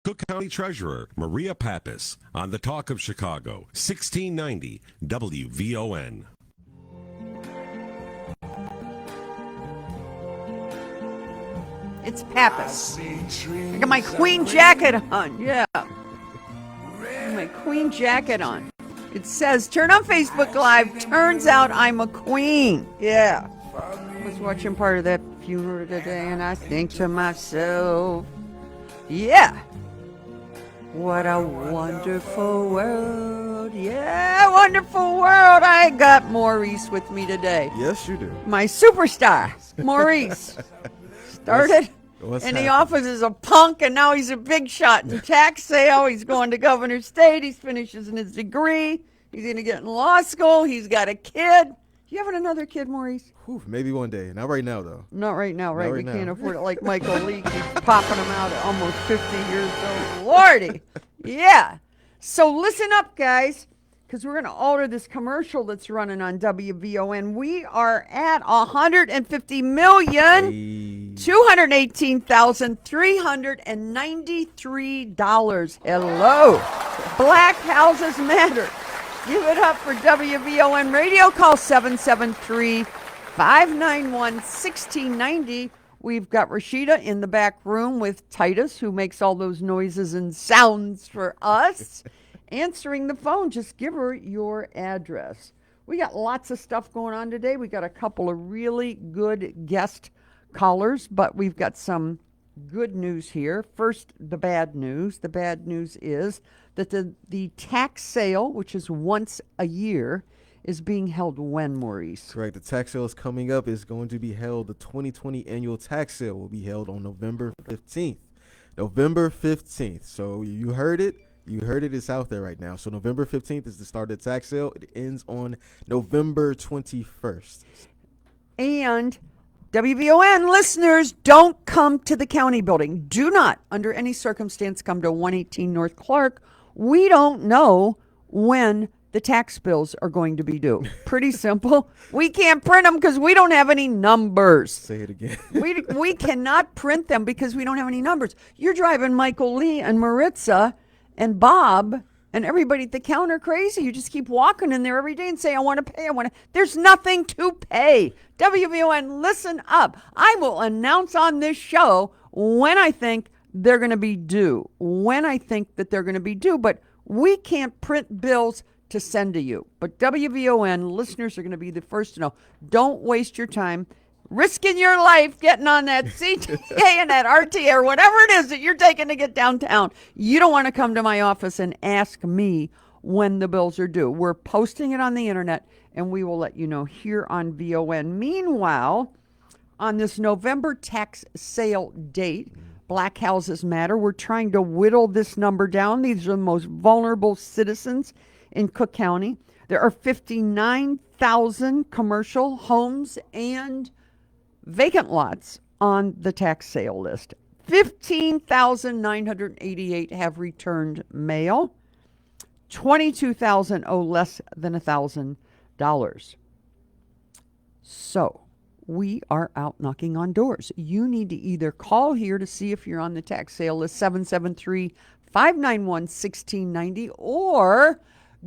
Cook County Treasurer Maria Pappas on the Talk of Chicago, 1690 WVON. It's Pappas. I got my queen jacket on. Yeah. My queen jacket on. It says, turn on Facebook Live. Turns out I'm a queen. Yeah. I was watching part of that funeral today, and I think to myself, yeah. What a wonderful world. Yeah, wonderful world. I got Maurice with me today. Yes, you do. My superstar, Maurice. Started in the office as a punk, and now he's a big shot in tax sale. He's going to Governor State. He's finishing his degree. He's going to get in law school. He's got a kid. You having another kid, Maurice? Whew, maybe one day. Not right now, though. Not right now, right? We now. can't afford it like Michael Lee keeps popping them out at almost 50 years old. Lordy. Yeah. So listen up, guys, because we're going to alter this commercial that's running on WVON. We are at $150,218,393. Hello. Black Houses Matter. Give it up for WVON Radio. Call 773-591-1690. We've got Rashida in the back room with Titus, who makes all those noises and sounds for us. Answering the phone, just give her your address. We got lots of stuff going on today. We got a couple of really good guest callers, but we've got some good news here. First, the bad news. The bad news is that the tax sale, which is once a year, is being held when, Maurice? Correct. The tax sale is coming up. It's going to be held. The 2020 annual tax sale will be held on November 15th. November 15th. So you heard it. You heard it. It's out there right now. So November 15th is the start of the tax sale. It ends on November 21st. And WVON listeners, don't come to the county building. Do not, under any circumstance, come to 118 North Clark. We don't know when the tax bills are going to be due. Pretty simple. We can't print them because we don't have any numbers. Say it again. we cannot print them because we don't have any numbers. You're driving Michael Lee and Maritza and Bob and everybody at the counter crazy. You just keep walking in there every day and say, I want to pay. There's nothing to pay. WVON, listen up. I will announce on this show when I think they're going to be due. When I think that they're going to be due. But we can't print bills to send to you. But WVON listeners are going to be the first to know. Don't waste your time risking your life getting on that CTA and that RTA or whatever it is that you're taking to get downtown. You don't want to come to my office and ask me when the bills are due. We're posting it on the internet, and we will let you know here on VON. Meanwhile, on this November tax sale date, Black Houses Matter, we're trying to whittle this number down. These are the most vulnerable citizens in Cook County. There are 59,000 commercial homes and vacant lots on the tax sale list. 15,988 have returned mail. 22,000 owe less than $1,000. So we are out knocking on doors. You need to either call here to see if you're on the tax sale list, 773-591-1690, or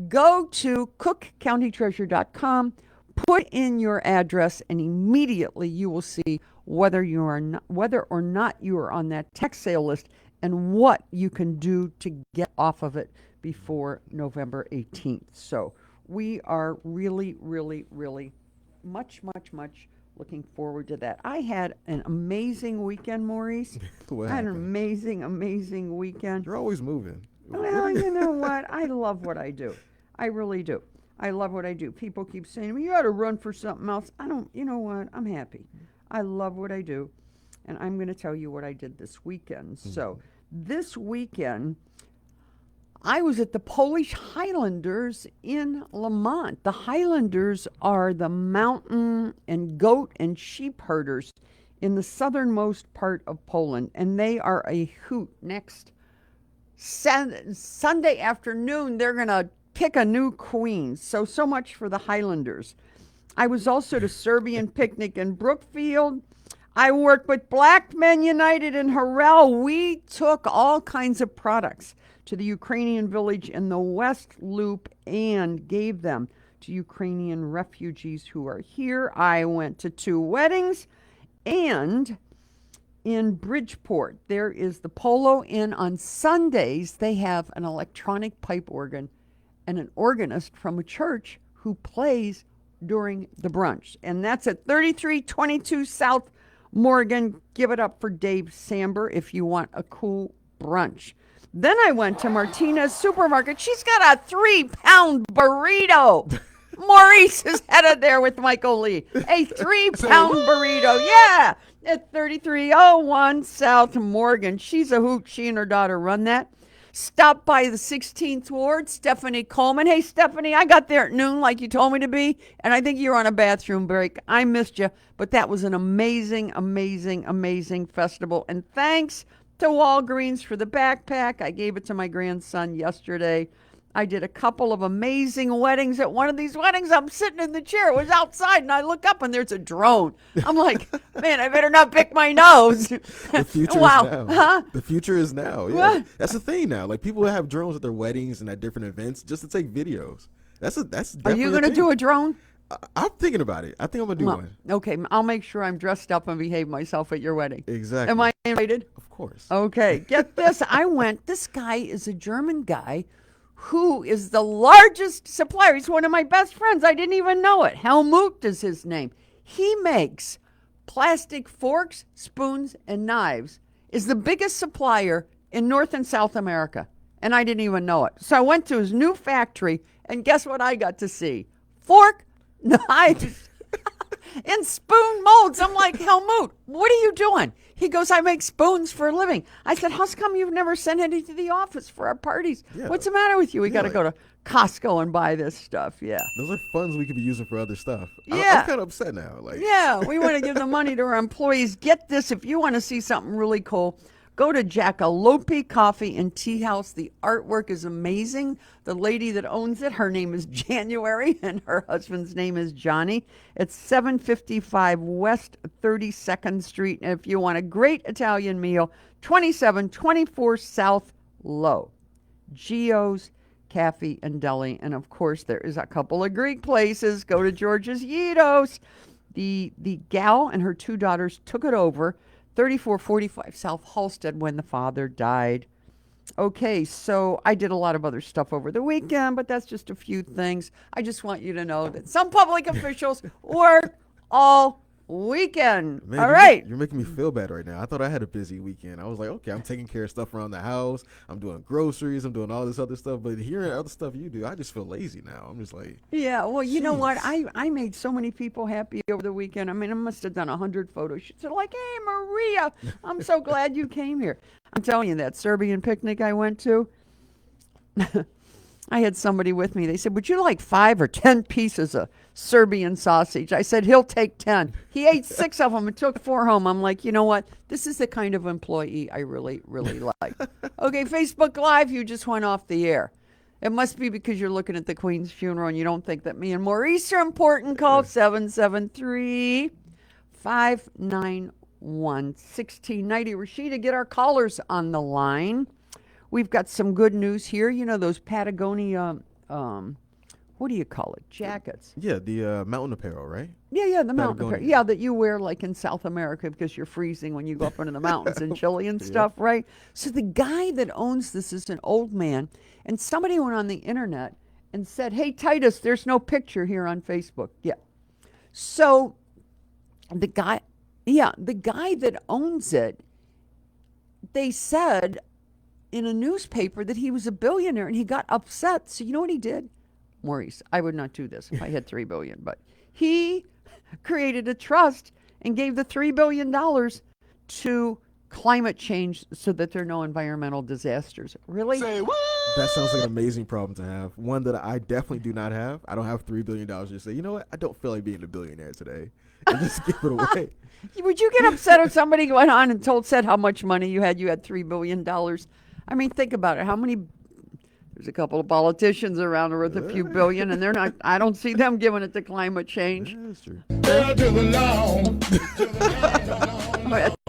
go to cookcountytreasurer.com, put in your address, and immediately you will see whether or not you are on that tax sale list and what you can do to get off of it before November 18th. So we are really, really, really much looking forward to that. I had an amazing weekend, Maurice. I had an amazing weekend. You're always moving. Well, you know what? I love what I do. I really do. I love what I do. People keep saying to me, you ought to run for something else. I don't, you know what? I'm happy. I love what I do. And I'm going to tell you what I did this weekend. So this weekend, I was at the Polish Highlanders in Lamont. The Highlanders are the mountain and goat and sheep herders in the southernmost part of Poland, and they are a hoot. Next Sunday afternoon, they're going to pick a new queen. So much for the Highlanders. I was also at a Serbian picnic in Brookfield. I worked with Black Men United in Harel. We took all kinds of products to the Ukrainian village in the West Loop and gave them to Ukrainian refugees who are here. I went to 2 weddings, and in Bridgeport, there is the Polo Inn. On Sundays, they have an electronic pipe organ and an organist from a church who plays during the brunch. And that's at 3322 South Morgan. Give it up for Dave Samber if you want a cool brunch. Then I went to Martina's Supermarket. She's got a 3-pound burrito. Maurice is headed there with Michael Lee. A 3-pound burrito. Yeah. At 3301 South Morgan. She's a hoot. She and her daughter run that. Stop by the 16th Ward, Stephanie Coleman. Hey, Stephanie, I got there at noon like you told me to be, and I think you were on a bathroom break. I missed you, but that was an amazing, amazing, amazing festival. And thanks to Walgreens for the backpack. I gave it to my grandson yesterday. I did a couple of amazing weddings. At one of these weddings, I'm sitting in the chair. It was outside, and I look up, and there's a drone. I'm like, man, I better not pick my nose. The future wow. is now. Huh? The future is now. Yeah. What? That's the thing now. Like, people have drones at their weddings and at different events just to take videos. That's Are definitely you going to do a drone? I'm thinking about it. I think I'm going to do one. Okay, I'll make sure I'm dressed up and behave myself at your wedding. Exactly. Am I invited? Of course. Okay, get this. This guy is a German guy who is the largest supplier. He's one of my best friends. I didn't even know it. Helmut is his name. He makes plastic forks, spoons, and knives, is the biggest supplier in North and South America. And I didn't even know it. So I went to his new factory, and guess what I got to see? Fork, knives, and spoon molds. I'm like, Helmut, what are you doing? He goes, I make spoons for a living. I said, how come you've never sent any to the office for our parties? Yeah. What's the matter with you? We got to like- go to Costco and buy this stuff. Yeah. Those are funds we could be using for other stuff. Yeah. I'm kind of upset now. Like, Yeah, we want to give the money to our employees. Get this, if you want to see something really cool, go to Jackalope Coffee and Tea House. The artwork is amazing. The lady that owns it, her name is January, and her husband's name is Johnny. It's 755 West 32nd Street. And if you want a great Italian meal, 2724 South Low. Gio's Cafe and Deli. And of course, there is a couple of Greek places. Go to George's Yidos. The gal and her 2 daughters took it over. 3445 South Halsted when the father died. Okay, so I did a lot of other stuff over the weekend, but that's just a few things. I just want you to know that some public officials work all weekend. Man, All right. You're making me feel bad right now. I thought I had a busy weekend. I was like, okay, I'm taking care of stuff around the house. I'm doing groceries. I'm doing all this other stuff. But hearing other stuff you do, I just feel lazy now. I'm just like, Yeah, well, you know what? Jeez. I made so many people happy over the weekend. I mean, I must have done 100 photo shoots. They're like, hey, Maria, I'm so glad you came here. I'm telling you, that Serbian picnic I went to, I had somebody with me. They said, would you like 5 or 10 pieces of Serbian sausage? I said, he'll take 10. He ate 6 of them and took 4 home. I'm like, you know what? This is the kind of employee I really, really like. Okay, Facebook Live, you just went off the air. It must be because you're looking at the Queen's funeral and you don't think that me and Maurice are important. Call 773 591 1690. Rashida, get our callers on the line. We've got some good news here. You know those Patagonia, what do you call it? Jackets. yeah, the mountain apparel, right? Yeah, the mountain apparel. Patagonia. Yeah, that you wear like in South America because you're freezing when you go up into the mountains in Chile and stuff, right? So the guy that owns this is an old man, and somebody went on the internet and said, hey, Titus, there's no picture here on Facebook. Yeah. So the guy that owns it, they said in a newspaper that he was a billionaire and he got upset. So you know what he did? Maurice, I would not do this if I had $3 billion, but he created a trust and gave the $3 billion to climate change so that there are no environmental disasters. Really? Say what? That sounds like an amazing problem to have. One that I definitely do not have. I don't have $3 billion to say, you know what? I don't feel like being a billionaire today. And just give it away. Would you get upset if somebody went on and said how much money you had? You had $3 billion. I mean, think about it. How many? There's a couple of politicians around with a few billion, and they're not. I don't see them giving it to climate change. Yeah, that's true. Girl, to the law.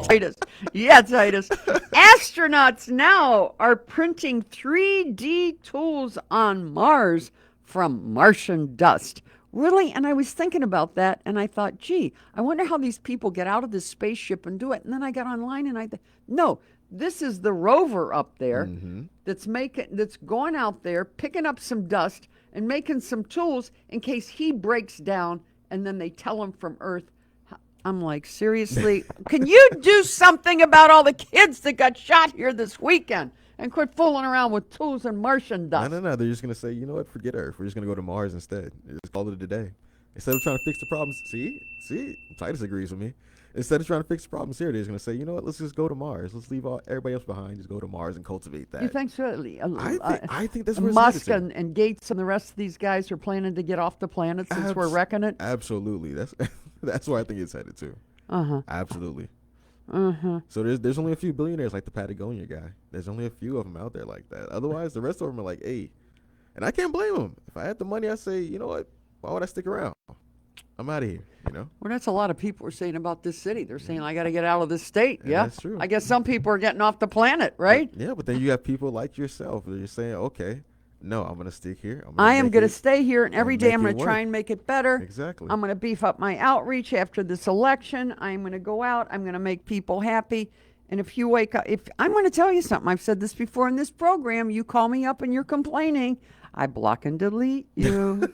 Titus. Yeah, Titus. Astronauts now are printing 3D tools on Mars from Martian dust. Really? And I was thinking about that, and I thought, gee, I wonder how these people get out of this spaceship and do it. And then I got online, and I thought, no, this is the rover up there that's going out there, picking up some dust and making some tools in case he breaks down, and then they tell him from Earth. I'm like, seriously, can you do something about all the kids that got shot here this weekend and quit fooling around with tools and Martian dust? No. They're just going to say, you know what? Forget Earth. We're just going to go to Mars instead. Just call it a day. Instead of trying to fix the problems. See? Titus agrees with me. Instead of trying to fix the problems here, they're just going to say, you know what? Let's just go to Mars. Let's leave everybody else behind. Just go to Mars and cultivate that. You think so? I think that's where Musk and Gates and the rest of these guys are planning to get off the planet since we're wrecking it? Absolutely. That's where I think it's headed to. Absolutely. So there's only a few billionaires like the Patagonia guy. There's only a few of them out there like that. Otherwise, the rest of them are like, hey, and I can't blame them. If I had the money, I say, you know what? Why would I stick around? I'm out of here. Well, that's a lot of people are saying about this city. They're saying, I got to get out of this state. Yeah, that's true. I guess some people are getting off the planet, right? But then you have people like yourself that you're saying, okay, no, I'm going to stick here. I am going to stay here, and every day I'm going to try and make it better. Exactly. I'm going to beef up my outreach after this election. I'm going to go out. I'm going to make people happy. And if you wake up, I'm going to tell you something. I've said this before in this program. You call me up and you're complaining, I block and delete you.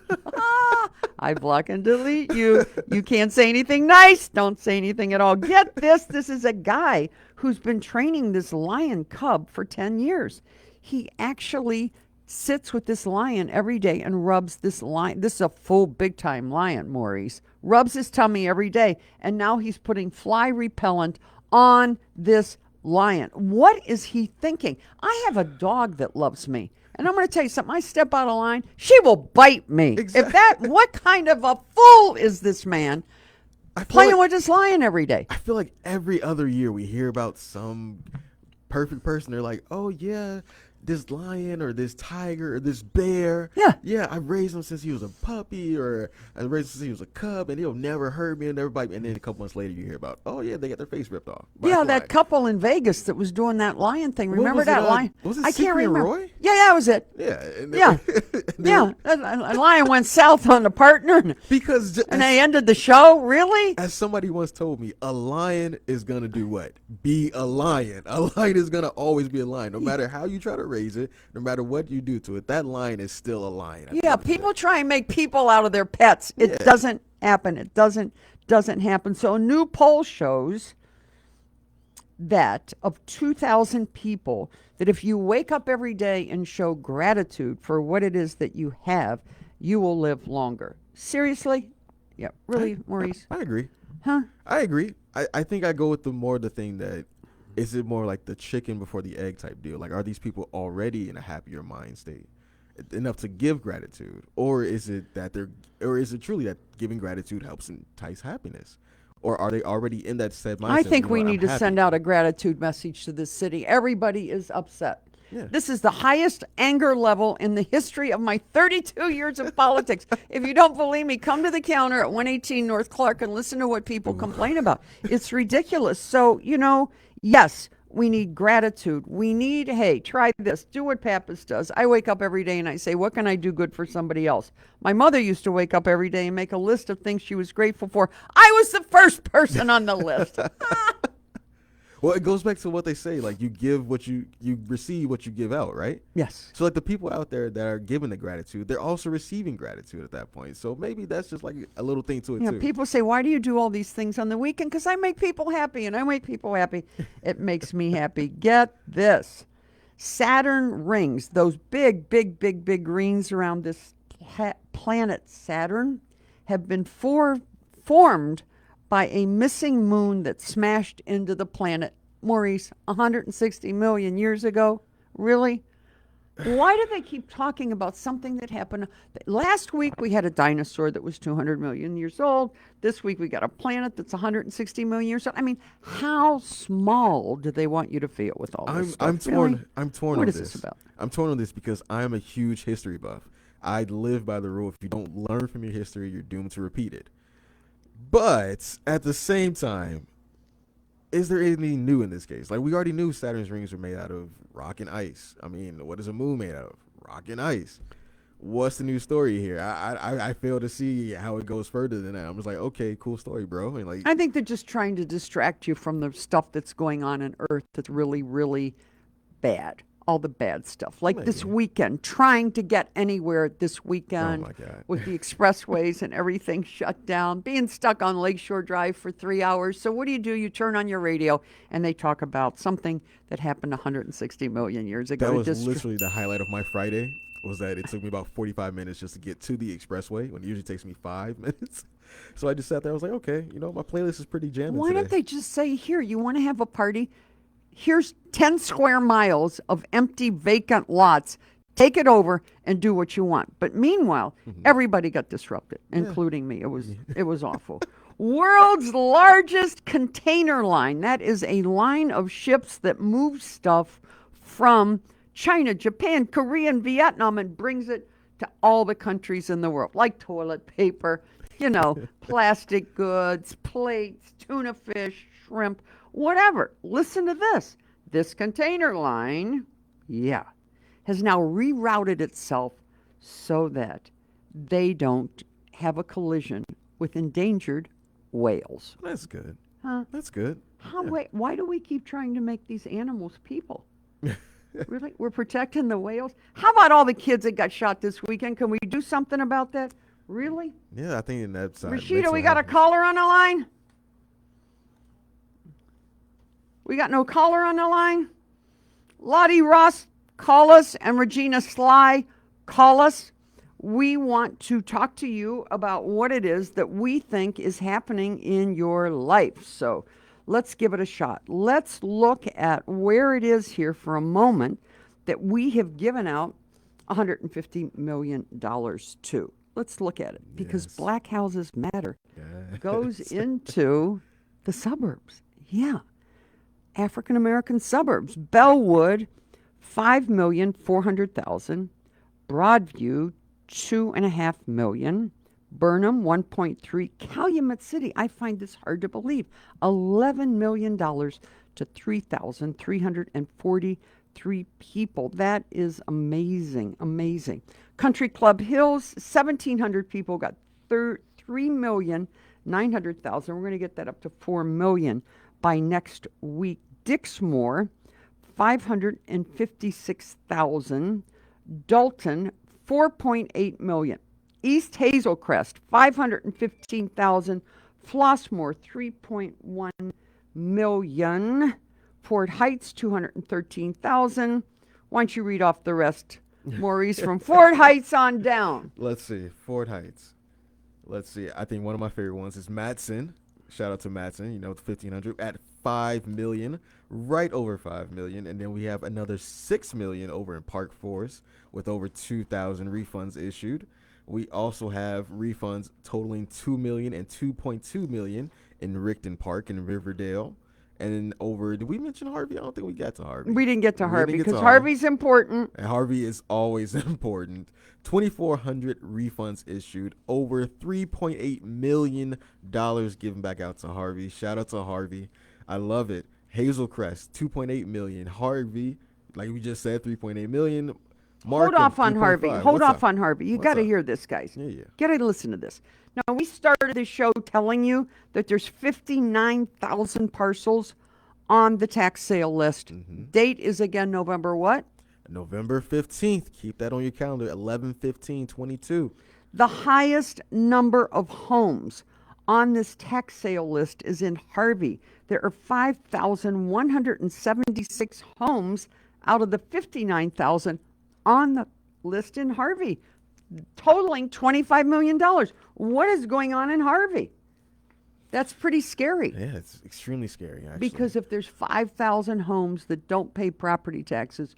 I block and delete you. You can't say anything nice. Don't say anything at all. Get this. This is a guy who's been training this lion cub for 10 years. He actually sits with this lion every day and rubs this lion. This is a full big-time lion, Maurice. Rubs his tummy every day. And now he's putting fly repellent on this lion. What is he thinking? I have a dog that loves me. And I'm going to tell you something. I step out of line, she will bite me. Exactly. What kind of a fool is this man playing with this lion every day? I feel like every other year we hear about some perfect person. They're like, oh, yeah, this lion or this tiger or this bear. Yeah, I raised him since he was a puppy, or I raised him since he was a cub, and he'll never hurt me and never bite me. And then a couple months later you hear about, oh, yeah, they got their face ripped off. Yeah, that couple in Vegas that was doing that lion thing. Remember that lion? Was it I can't remember. Roy? Yeah, that was it. Yeah. Yeah. A lion went south on the partner, and they ended the show. Really? As somebody once told me, a lion is going to do what? Be a lion. A lion is going to always be a lion. No matter how you try to raise it, no matter what you do to it, that lion is still a lion. Yeah, people try and make people out of their pets. It doesn't happen. It doesn't happen. So a new poll shows that of 2,000 people, that if you wake up every day and show gratitude for what it is that you have, you will live longer. Seriously? Yeah, really, Maurice? I agree. Huh? I agree. I think I go with the thing that, is it more like the chicken before the egg type deal? Like, are these people already in a happier mind state enough to give gratitude? Or is it truly that giving gratitude helps entice happiness? Or are they already in that set mindset? I think we need to send out a gratitude message to this city. Everybody is upset. Yeah. This is the highest anger level in the history of my 32 years of politics. If you don't believe me, come to the counter at 118 North Clark and listen to what people complain about. It's ridiculous. So, yes, we need gratitude. We need, hey, try this. Do what Pappas does. I wake up every day and I say, what can I do good for somebody else? My mother used to wake up every day and make a list of things she was grateful for. I was the first person on the list. Well, it goes back to what they say, like you give what you receive what you give out, right? Yes. So like the people out there that are giving the gratitude, they're also receiving gratitude at that point. So maybe that's just like a little thing to it too. People say, why do you do all these things on the weekend? Because I make people happy, and I make people happy. It makes me happy. Get this. Saturn rings, those big rings around this planet Saturn, have been formed by a missing moon that smashed into the planet, Maurice, 160 million years ago. Really? Why do they keep talking about something that happened? Last week we had a dinosaur that was 200 million years old. This week we got a planet that's 160 million years old. I mean, how small do they want you to feel with all this stuff? I'm torn. Really? I'm torn What on is this. this about? I'm torn on this because I'm a huge history buff. I live by the rule: if you don't learn from your history, you're doomed to repeat it. But at the same time, is there anything new in this case? Like, we already knew Saturn's rings are made out of rock and ice. I mean, what is a moon made out of? Rock and ice. What's the new story here? I fail to see how it goes further than that. I'm just like, okay, cool story, bro. And like, I think they're just trying to distract you from the stuff that's going on Earth that's really, really bad. All the bad stuff. Like this weekend, trying to get anywhere this weekend Oh my God. with the expressways and everything shut down, being stuck on Lakeshore Drive for 3 hours. So what do? You turn on your radio and they talk about something that happened 160 million years ago. that was literally the highlight of my Friday. Was that it took me about 45 minutes just to get to the expressway when it usually takes me 5 minutes. So I just sat there. I was like, okay, my playlist is pretty jamming Why today. don't they just say, here, you want to have a party? Here's 10 square miles of empty, vacant lots. Take it over and do what you want. But meanwhile, everybody got disrupted, including me. It was awful. World's largest container line. That is a line of ships that move stuff from China, Japan, Korea, and Vietnam and brings it to all the countries in the world, like toilet paper, plastic goods, plates, tuna fish, shrimp, whatever. Listen to this. This container line, has now rerouted itself so that they don't have a collision with endangered whales. That's good. Huh? That's good. Why do we keep trying to make these animals people? Really? We're protecting the whales? How about all the kids that got shot this weekend? Can we do something about that? Really? Yeah, I think in that side. Rashida, we got a caller on the line? We got no caller on the line? Lottie Ross, call us, and Regina Sly, call us. We want to talk to you about what it is that we think is happening in your life. So let's give it a shot. Let's look at where it is here for a moment that we have given out $150 million to. Let's look at it because Black Houses Matter goes into the suburbs. Yeah. African American suburbs. Bellwood, $5,400,000. Broadview, $2.5 million. Burnham, 1.3. Calumet City, I find this hard to believe, $11 million to 3,343 people. That is amazing, amazing. Country Club Hills, 1,700 people got $3,900,000. We're going to get that up to $4 million by next week. Dixmoor, $556,000. Dalton, $4.8 million. East Hazelcrest, $515,000. Flossmoor, $3.1 million. Fort Heights, $213,000. Why don't you read off the rest, Maurice, from Fort Heights on down? Let's see. Fort Heights. Let's see. I think one of my favorite ones is Matson. Shout out to Matson, with 1,500 at $5 million, right over $5 million. And then we have another $6 million over in Park Forest with over 2,000 refunds issued. We also have refunds totaling $2 million and $2.2 million in Rickton Park in Riverdale. And then did we mention Harvey? I don't think we got to Harvey. We didn't get to Harvey because Harvey's important. And Harvey is always important. 2,400 refunds issued, over $3.8 million given back out to Harvey. Shout out to Harvey. I love it. Hazelcrest, $2.8 million. Harvey, like we just said, $3.8 million. Hold off on Harvey. Hold off on Harvey. You got to hear this, guys. Yeah. Got to listen to this. Now, we started the show telling you that there's 59,000 parcels on the tax sale list. Date is again November what? November 15th. Keep that on your calendar, 11/15/22. The highest number of homes on this tax sale list is in Harvey. There are 5,176 homes out of the 59,000 on the list in Harvey, totaling $25 million. What is going on in Harvey? That's pretty scary. Yeah, it's extremely scary, actually. Because if there's 5,000 homes that don't pay property taxes,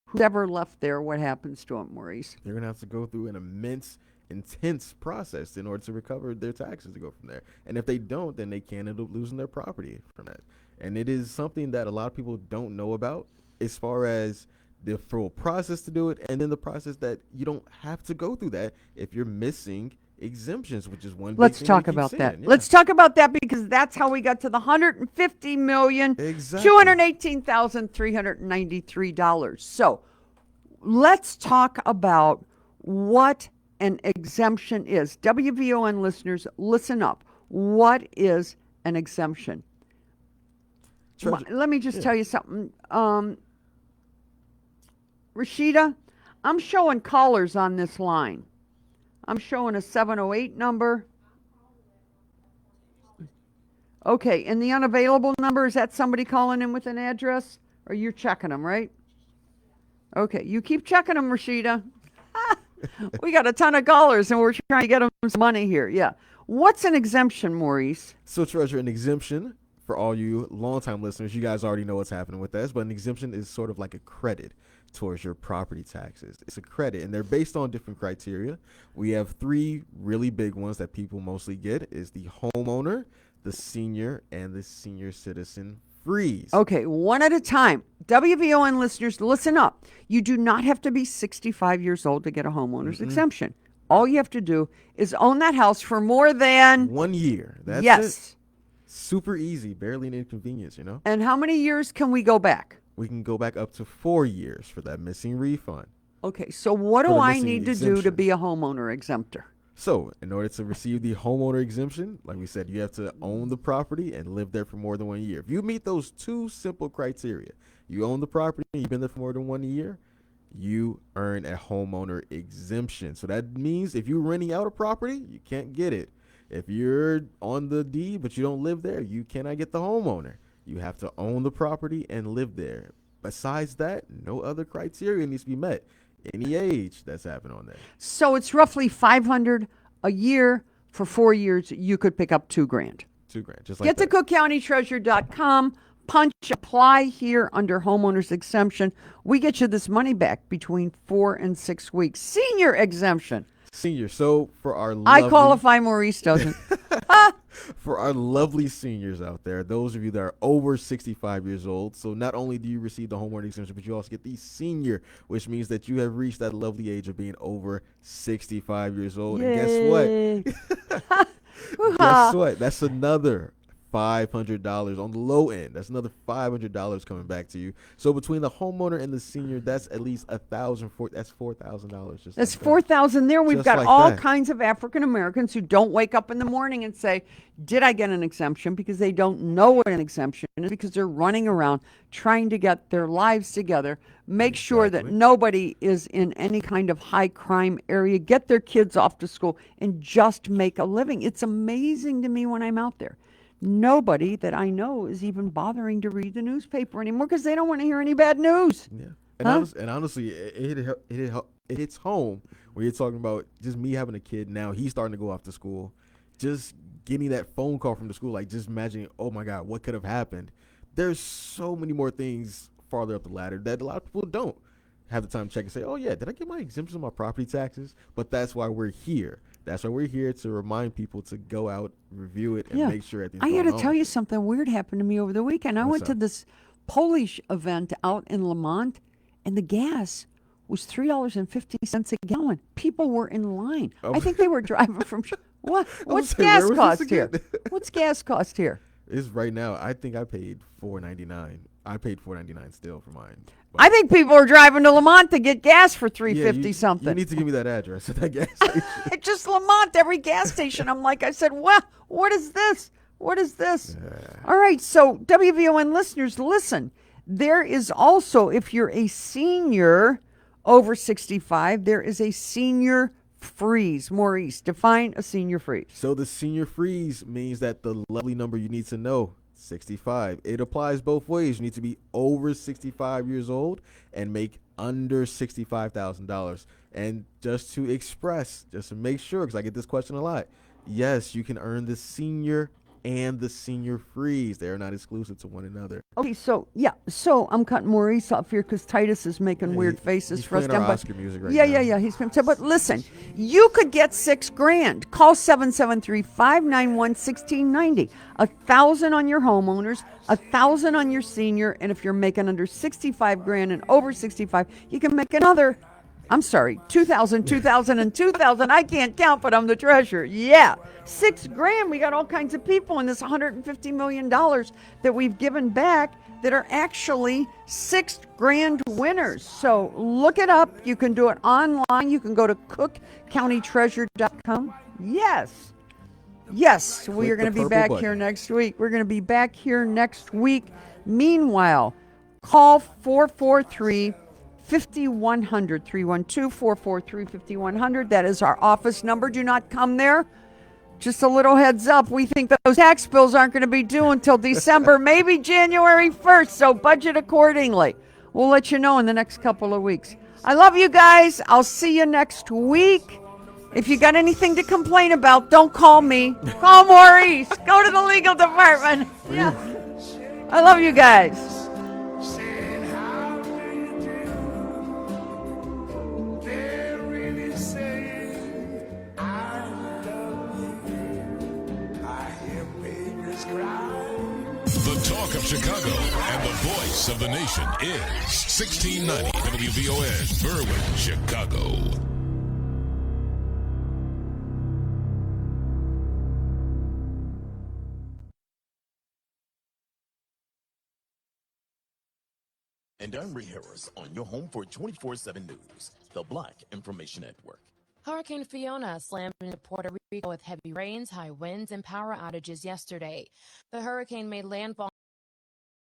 who's ever left there, what happens to them, Maurice? They're going to have to go through an intense process in order to recover their taxes to go from there. And if they don't, then they can end up losing their property from that. And it is something that a lot of people don't know about as far as the full process to do it, and then the process that you don't have to go through that if you're missing exemptions, which is one. Let's big thing talk we keep about saying, that. yeah. Let's talk about that because that's how we got to the Exactly. $150,218,393. So let's talk about what an exemption is. WVON listeners, listen up. What is an exemption? Let me just tell you something. Rashida, I'm showing callers on this line. I'm showing a 708 number. Okay, and the unavailable number, is that somebody calling in with an address? Or you're checking them, right? Okay, you keep checking them, Rashida. We got a ton of callers, and we're trying to get them some money here. Yeah. What's an exemption, Maurice? So, Treasure, an exemption, for all you longtime listeners, you guys already know what's happening with this, but an exemption is sort of like a credit towards your property taxes. It's a credit, and they're based on different criteria. We have three really big ones that people mostly get is the homeowner, the senior, and the senior citizen freeze. Okay, one at a time. WVON listeners, listen up. You do not have to be 65 years old to get a homeowner's exemption. All you have to do is own that house for more than 1 year. That's yes. it. Super easy, barely an inconvenience, you know? And how many years can we go back? We can go back up to 4 years for that missing refund. Okay, so what do the I missing need to do to exemption. be a homeowner exemptor? So, in order to receive the homeowner exemption, like we said, you have to own the property and live there for more than 1 year. If you meet those two simple criteria, you own the property and you've been there for more than 1 year, you earn a homeowner exemption. So that means if you're renting out a property, you can't get it. If you're on the deed but you don't live there, you cannot get the homeowner. You have to own the property and live there. Besides that, no other criteria needs to be met. Any age that's happening on that. So it's roughly $500 a year for 4 years. You could pick up $2,000. $2,000, just like Get to that. cookcountytreasure.com. Punch apply here under homeowners exemption. We get you this money back between 4 and 6 weeks. Senior exemption. Senior. So for our I qualify, Maurice doesn't. for our lovely seniors out there, those of you that are over 65 years old, so not only do you receive the homeowner exemption, but you also get the senior, which means that you have reached that lovely age of being over 65 years old. Yay. And guess what? Guess what? That's another $500 on the low end. That's another $500 coming back to you. So between the homeowner and the senior, that's at least $1,000. That's $4,000. That's $4,000 there. We've Just got like all that. kinds of African Americans who don't wake up in the morning and say, did I get an exemption? Because they don't know what an exemption is, because they're running around trying to get their lives together, make sure that nobody is in any kind of high crime area, get their kids off to school, and just make a living. It's amazing to me when I'm out there. Nobody that I know is even bothering to read the newspaper anymore because they don't want to hear any bad news. Yeah. And honestly, it hits home when you're talking about just me having a kid now. He's starting to go off to school. Just getting that phone call from the school, like just imagining, oh my God, what could have happened? There's so many more things farther up the ladder that a lot of people don't have the time to check and say, oh yeah, did I get my exemption on my property taxes? But that's why we're here. That's why we're here to remind people to go out, review it, and make sure everything's I got going to on. tell you something weird happened to me over the weekend. I went to this Polish event out in Lamont, and the gas was $3.50 a gallon. People were in line. I think they were driving from. What's gas cost here? What's gas cost here? It's right now. I think I paid $4.99. I paid $4.99 still for mine. I think people are driving to Lamont to get gas for $3.50 something. You need to give me that address at that gas station. Just Lamont, every gas station. I'm like, I said, well, what is this? What is this? All right, so WVON listeners, listen. There is also, if you're a senior over 65, there is a senior freeze. Maurice, define a senior freeze. So the senior freeze means that the lovely number you need to know, 65. It applies both ways. You need to be over 65 years old and make under $65,000. And just to make sure, because I get this question a lot, yes, you can earn the senior and the senior freeze. They are not exclusive to one another. Okay, so I'm cutting Maurice off here because Titus is making weird faces he's for us. playing our Oscar music right yeah, now. yeah. He's but listen, you could get $6,000. Call 773-591-1690. $1,000 on your homeowners, $1,000 on your senior, and if you're making under $65,000 and over 65, you can make another I'm sorry, 2,000, 2,000, and 2,000. I can't count, but I'm the treasurer. Yeah. $6,000. We got all kinds of people in this $150 million that we've given back that are actually $6,000 winners. So look it up. You can do it online. You can go to cookcountytreasure.com. Yes. Yes, we are going to be back here next week. We're going to be back here next week. Meanwhile, call 443-5100, 312-443-5100. That is our office number. Do not come there. Just a little heads up. We think that those tax bills aren't going to be due until December, maybe January 1st, so budget accordingly. We'll let you know in the next couple of weeks. I love you guys. I'll see you next week. If you got anything to complain about, don't call me. Call Maurice. Go to the legal department. Yeah. I love you guys. The talk of Chicago and the voice of the nation is 1690 WVON, Berwyn, Chicago. And I'm Ray Harris on your home for 24/7 News, the Black Information Network. Hurricane Fiona slammed into Puerto Rico with heavy rains, high winds, and power outages yesterday. The hurricane made landfall